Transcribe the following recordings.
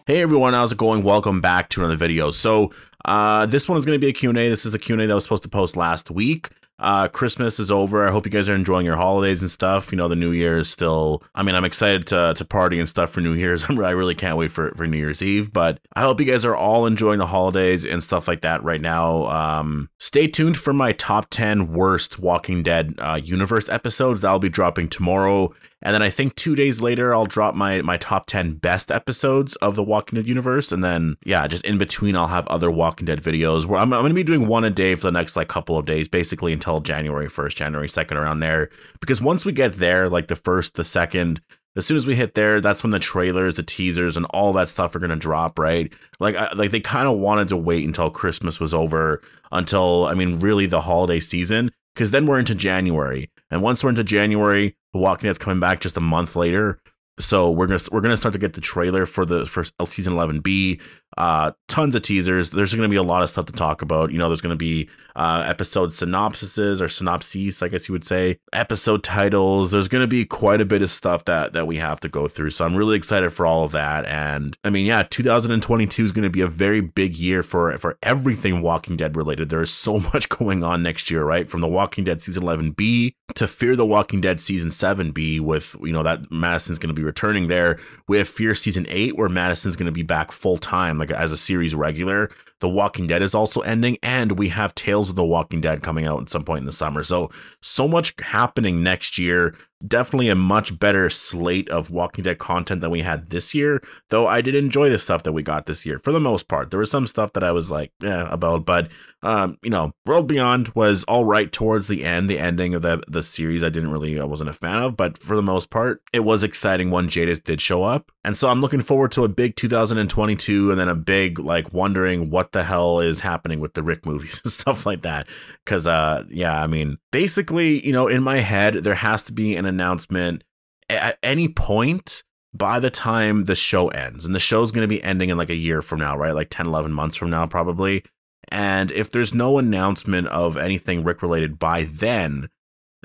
Hey everyone, how's it going? Welcome back to another video. So this one is going to be a Q&A. This is a Q&A that was supposed to post last week. Christmas is over. I hope you guys are enjoying your holidays and stuff. You know, the New Year is still, I'm excited to party and stuff for New Year's. I really can't wait for New Year's Eve, but I hope you guys are all enjoying the holidays and stuff like that right now. Stay tuned for my top 10 worst Walking Dead universe episodes. That'll be dropping tomorrow. And then I think 2 days later, I'll drop my top 10 best episodes of the Walking Dead universe. And then, yeah, just in between, I'll have other Walking Dead videos where I'm going to be doing one a day for the next couple of days, basically until January 1st, January 2nd, around there. Because once we get there, like the 1st, the 2nd, as soon as we hit there, that's when the trailers, the teasers, and all that stuff are going to drop, right? Like they kind of wanted to wait until Christmas was over, until, really the holiday season, because then we're into January. And once we're into January, The Walking Dead's coming back just a month later. So we're gonna start to get the trailer for season 11B. Tons of teasers. There's gonna be a lot of stuff to talk about. You know, there's gonna be episode synopsises, or synopses, I guess you would say, episode titles. There's gonna be quite a bit of stuff that we have to go through. So I'm really excited for all of that. And yeah, 2022 is gonna be a very big year for everything Walking Dead related. There is so much going on next year, right? From The Walking Dead season 11B to Fear the Walking Dead season 7B, with that Madison's gonna be returning there. We have Fear season 8, where Madison's going to be back full time, like as a series regular. The Walking Dead is also ending, and we have Tales of the Walking Dead coming out at some point in the summer. So much happening next year. Definitely a much better slate of Walking Dead content than we had this year, though I did enjoy the stuff that we got this year for the most part. There was some stuff that I was like, about, but World Beyond was all right towards the end. The ending of the series I wasn't a fan of, but for the most part it was exciting when Jadis did show up. And so I'm looking forward to a big 2022, and then a big wondering what the hell is happening with the Rick movies and stuff like that, because basically, in my head there has to be an announcement at any point by the time the show ends. And the show's going to be ending in a year from now, right? Like 10-11 months from now probably. And if there's no announcement of anything Rick related by then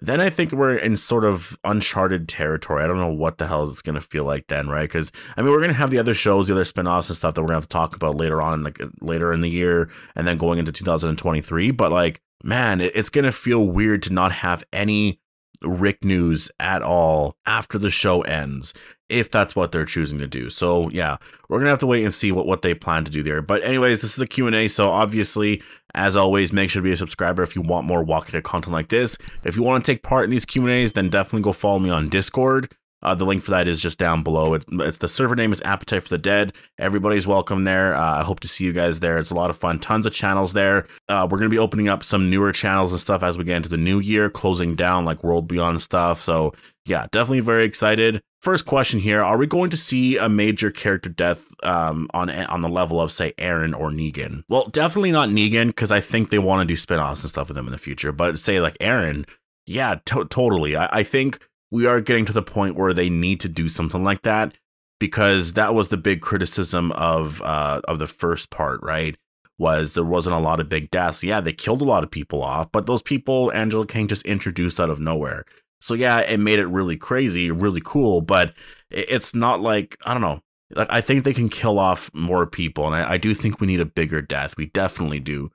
I think we're in sort of uncharted territory. I don't know what the hell it's going to feel like then, right? Because we're going to have the other shows, the other spinoffs and stuff that we're going to have to talk about later on, later in the year, and then going into 2023. But man, it's going to feel weird to not have any Rick news at all after the show ends, if that's what they're choosing to do. So yeah, we're gonna have to wait and see what they plan to do there. But anyways, this is a Q&A, so obviously, as always, make sure to be a subscriber if you want more Walking Dead content like this. If you want to take part in these Q&As, then definitely go follow me on Discord. The link for that is just down below. It's the server name is Appetite for the Dead. Everybody's welcome there. I hope to see you guys there. It's a lot of fun. Tons of channels there. We're going to be opening up some newer channels and stuff as we get into the new year, closing down World Beyond stuff. So yeah, definitely very excited. First question here: are we going to see a major character death on the level of, say, Aaron or Negan? Well, definitely not Negan, because I think they want to do spin-offs and stuff with them in the future. But say Aaron, yeah, totally. I think we are getting to the point where they need to do something like that, because that was the big criticism of the first part, right? Was there wasn't a lot of big deaths. Yeah, they killed a lot of people off, but those people Angela Kang just introduced out of nowhere. So yeah, it made it really crazy, really cool, but it's not I don't know. I think they can kill off more people, and I do think we need a bigger death. We definitely do.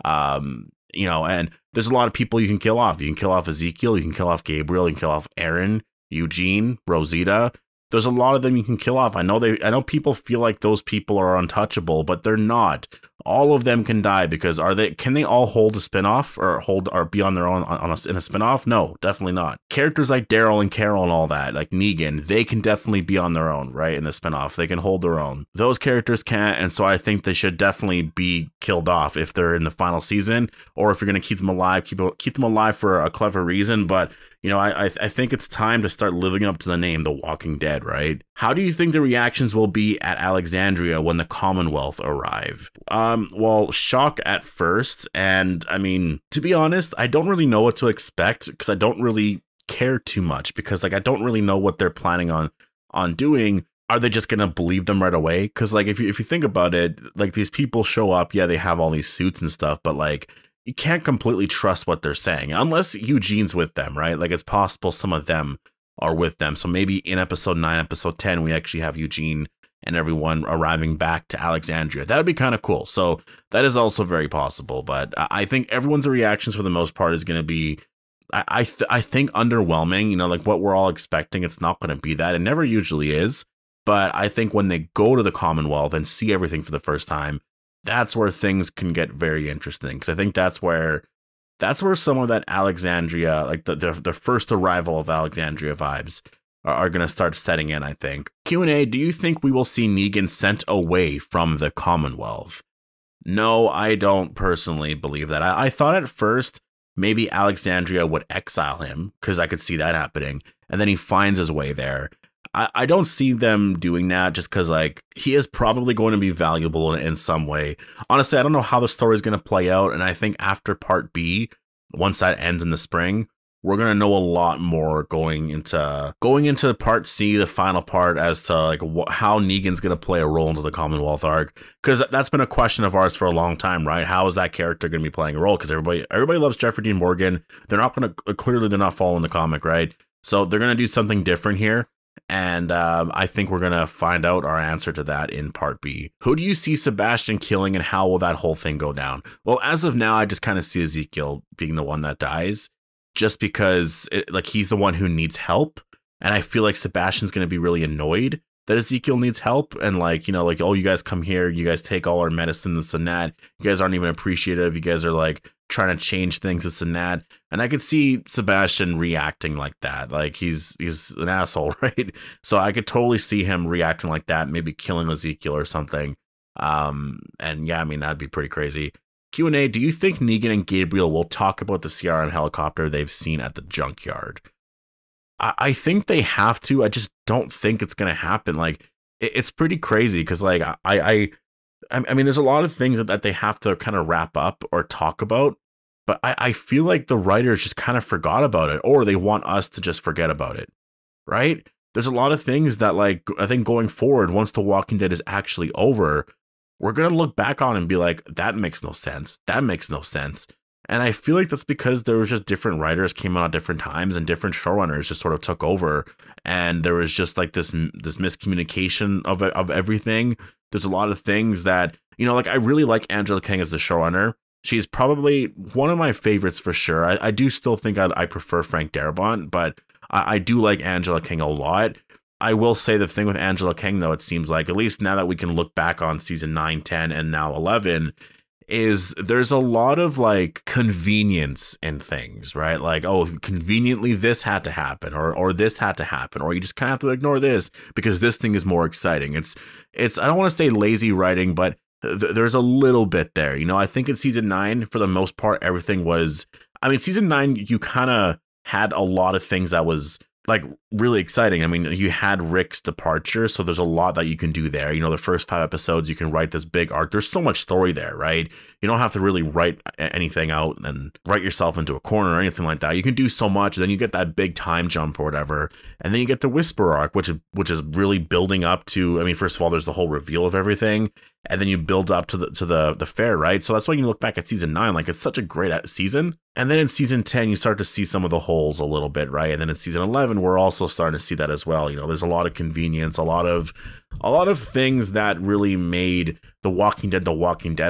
And there's a lot of people you can kill off. You can kill off Ezekiel, you can kill off Gabriel, you can kill off Aaron, Eugene, Rosita. There's a lot of them you can kill off. I know people feel like those people are untouchable, but they're not. All of them can die, because can they all hold a spinoff or be on their own in a spinoff? No, definitely not. Characters like Daryl and Carol and all that, like Negan, they can definitely be on their own, right? In the spinoff, they can hold their own. Those characters can't, and so I think they should definitely be killed off if they're in the final season, or if you're going to keep them alive, keep them alive for a clever reason. But I think it's time to start living up to the name, The Walking Dead, right? How do you think the reactions will be at Alexandria when the Commonwealth arrive? Well, shock at first, and to be honest, I don't really know what to expect, because I don't really care too much, because I don't really know what they're planning on doing. Are they just gonna believe them right away? Because if you think about it, these people show up, yeah, they have all these suits and stuff, but you can't completely trust what they're saying unless Eugene's with them, right? It's possible some of them are with them. So maybe in episode 9, episode 10, we actually have Eugene and everyone arriving back to Alexandria. That would be kind of cool. So that is also very possible. But I think everyone's reactions for the most part is going to be, I think, underwhelming. You know, like what we're all expecting, it's not going to be that. It never usually is. But I think when they go to the Commonwealth and see everything for the first time, that's where things can get very interesting. Because I think that's where some of that Alexandria, like the first arrival of Alexandria vibes are going to start setting in, I think. Q&A, do you think we will see Negan sent away from the Commonwealth? No, I don't personally believe that. I thought at first maybe Alexandria would exile him, because I could see that happening, and then he finds his way there. I don't see them doing that just because, like, he is probably going to be valuable in some way. Honestly, I don't know how the story is going to play out, and I think after Part B, once that ends in the spring, we're going to know a lot more going into Part C, the final part, as to like how Negan's going to play a role into the Commonwealth arc. Because that's been a question of ours for a long time, right? How is that character going to be playing a role? Because everybody loves Jeffrey Dean Morgan. They're not following the comic, right? So they're going to do something different here. And I think we're going to find out our answer to that in Part B. Who do you see Sebastian killing, and how will that whole thing go down? Well, as of now, I just kind of see Ezekiel being the one that dies, just because he's the one who needs help. And I feel like Sebastian's going to be really annoyed that Ezekiel needs help. And oh, you guys come here, you guys take all our medicine, this and that. You guys aren't even appreciative. You guys are like trying to change things, this and that. And I could see Sebastian reacting like that. Like he's an asshole, right? So I could totally see him reacting like that, maybe killing Ezekiel or something. And yeah, I mean, that'd be pretty crazy. Q&A, do you think Negan and Gabriel will talk about the CRM helicopter they've seen at the junkyard? I think they have to. I just don't think it's going to happen. Like, it's pretty crazy because, like, I mean, there's a lot of things that they have to kind of wrap up or talk about, but I feel like the writers just kind of forgot about it, or they want us to just forget about it, right? There's a lot of things that, like, I think going forward, once The Walking Dead is actually over, we're going to look back on and be like, that makes no sense. That makes no sense. And I feel like that's because there was just different writers came out at different times, and different showrunners just sort of took over. And there was just like this miscommunication of everything. There's a lot of things that, you know, like, I really like Angela Kang as the showrunner. She's probably one of my favorites for sure. I do still think I prefer Frank Darabont, but I do like Angela Kang a lot. I will say the thing with Angela Kang, though, it seems like, at least now that we can look back on season 9, 10, and now 11, is there's a lot of like convenience in things, right? Like, oh, conveniently this had to happen, or this had to happen, or you just kind of have to ignore this because this thing is more exciting. It's I don't want to say lazy writing, but there's a little bit there. You know, I think in season 9, for the most part, everything was, I mean, season 9, you kind of had a lot of things that was like really exciting. I mean, you had Rick's departure, so there's a lot that you can do there. You know, the first 5 episodes, you can write this big arc. There's so much story there, right? You don't have to really write anything out and write yourself into a corner or anything like that. You can do so much, and then you get that big time jump or whatever, and then you get the Whisper arc, which is really building up to, I mean, first of all, there's the whole reveal of everything, and then you build up to the fair, right? So that's why you look back at season 9, like, it's such a great season. And then in season 10, you start to see some of the holes a little bit, right? And then in season 11, we're also starting to see that as well. You know, there's a lot of convenience, a lot of things that really made The Walking Dead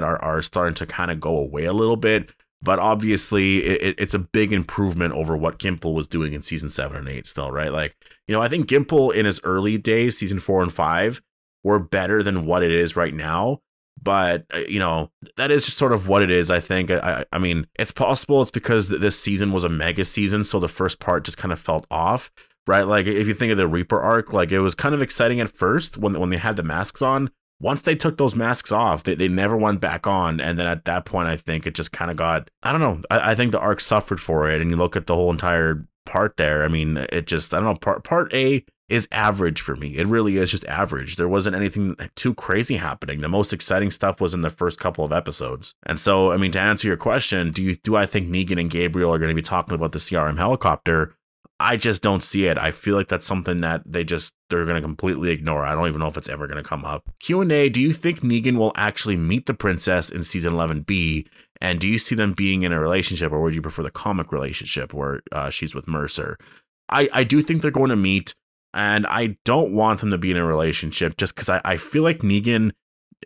are starting to kind of go away a little bit. But obviously, it's a big improvement over what Gimple was doing in season 7 and 8 still, right? Like, you know, I think Gimple in his early days, season 4 and 5, were better than what it is right now. But, you know, that is just sort of what it is, I think. I mean, it's possible it's because this season was a mega season, so the first part just kind of felt off, right? Like, if you think of the Reaper arc, like, it was kind of exciting at first when they had the masks on. Once they took those masks off, they never went back on. And then at that point, I think it just kind of got, I don't know, I think the arc suffered for it. And you look at the whole entire part there, I mean, it just, I don't know, part A is average for me. It really is just average. There wasn't anything too crazy happening. The most exciting stuff was in the first couple of episodes. And so, I mean, to answer your question, do I think Negan and Gabriel are going to be talking about the CRM helicopter? I just don't see it. I feel like that's something that they're going to completely ignore. I don't even know if it's ever going to come up. Q&A, do you think Negan will actually meet the princess in season 11B? And do you see them being in a relationship, or would you prefer the comic relationship where she's with Mercer? I do think they're going to meet. And I don't want them to be in a relationship just because I feel like Negan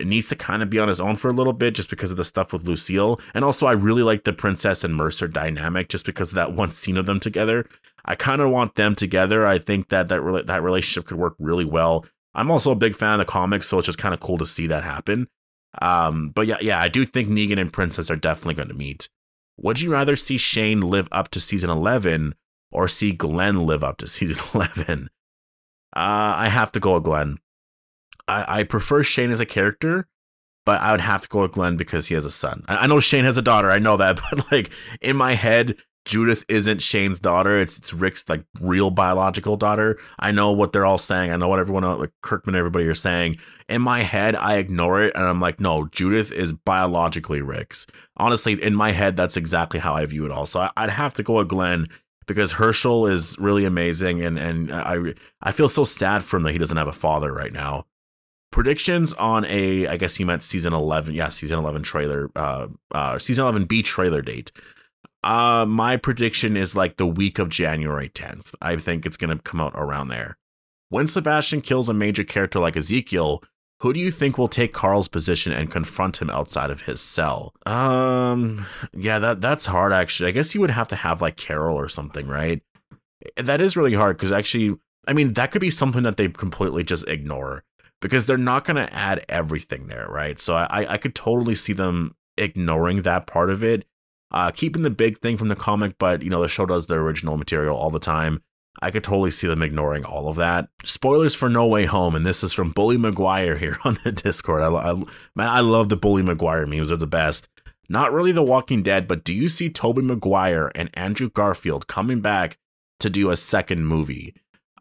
needs to kind of be on his own for a little bit just because of the stuff with Lucille. And also, I really like the Princess and Mercer dynamic just because of that one scene of them together. I kind of want them together. I think that relationship could work really well. I'm also a big fan of the comics, so it's just kind of cool to see that happen. But yeah, I do think Negan and Princess are definitely going to meet. Would you rather see Shane live up to season 11 or see Glenn live up to season 11? I have to go with Glenn. I prefer Shane as a character, but I would have to go with Glenn because he has a son. I know Shane has a daughter, I know that, but like in my head, Judith isn't Shane's daughter. It's Rick's like real biological daughter. I know what they're all saying. I know what everyone else, like Kirkman, everybody are saying. In my head, I ignore it and I'm like, no, Judith is biologically Rick's. Honestly, in my head, that's exactly how I view it all. So I'd have to go with Glenn because Herschel is really amazing, and I feel so sad for him that he doesn't have a father right now. Predictions on I guess you meant season 11. Yeah, season 11 trailer, season 11B trailer date. My prediction is like the week of January 10th. I think it's going to come out around there. When Sebastian kills a major character like Ezekiel, who do you think will take Carl's position and confront him outside of his cell? Yeah, that's hard actually. I guess you would have to have like Carol or something, right? That is really hard because actually, I mean, that could be something that they completely just ignore, because they're not going to add everything there, right? So I could totally see them ignoring that part of it, keeping the big thing from the comic, but, you know, the show does the original material all the time. I could totally see them ignoring all of that. Spoilers for No Way Home, and this is from Bully Maguire here on the Discord. Man, I love the Bully Maguire memes. They're the best. Not really The Walking Dead, but do you see Toby Maguire and Andrew Garfield coming back to do a second movie?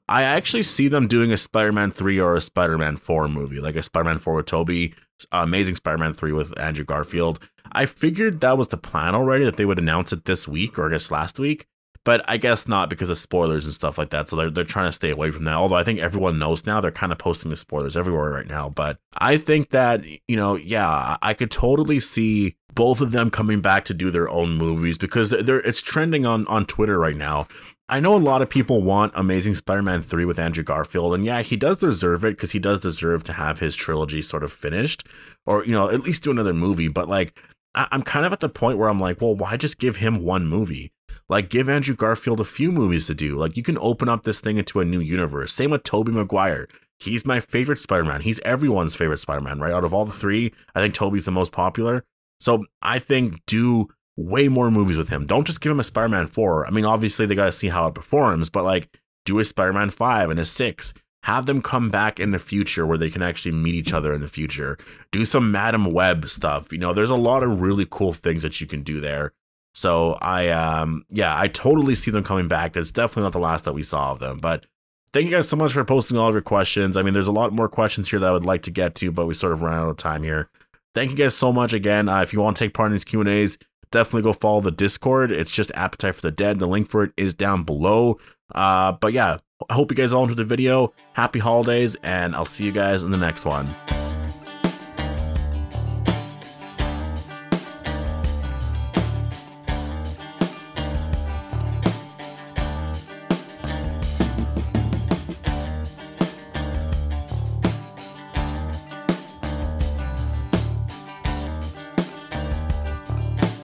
I actually see them doing a Spider-Man 3 or a Spider-Man 4 movie, like a Spider-Man 4 with Toby, Amazing Spider-Man 3 with Andrew Garfield. I figured that was the plan already, that they would announce it this week, or I guess last week, but I guess not because of spoilers and stuff like that, so they're trying to stay away from that, although I think everyone knows now. They're kind of posting the spoilers everywhere right now, but I think that, you know, yeah, I could totally see both of them coming back to do their own movies, because it's trending on Twitter right now. I know a lot of people want Amazing Spider-Man 3 with Andrew Garfield, and yeah, he does deserve it, because he does deserve to have his trilogy sort of finished, or, you know, at least do another movie. But like, I'm kind of at the point where I'm like, well, why just give him one movie? Like, give Andrew Garfield a few movies to do. Like, you can open up this thing into a new universe. Same with Tobey Maguire. He's my favorite Spider-Man. He's everyone's favorite Spider-Man, right? Out of all the three, I think Tobey's the most popular. So I think do way more movies with him. Don't just give him a Spider-Man 4. I mean, obviously they got to see how it performs, but like, do a Spider-Man 5 and a 6. Have them come back in the future where they can actually meet each other in the future. Do some Madam Web stuff. You know, there's a lot of really cool things that you can do there. So I totally see them coming back. That's definitely not the last that we saw of them. But thank you guys so much for posting all of your questions. I mean, there's a lot more questions here that I would like to get to, but we sort of ran out of time here. Thank you guys so much again. If you want to take part in these Q&As, definitely go follow the Discord. It's just Appetite for the Dead. The link for it is down below. But yeah, I hope you guys all enjoyed the video. Happy holidays, and I'll see you guys in the next one.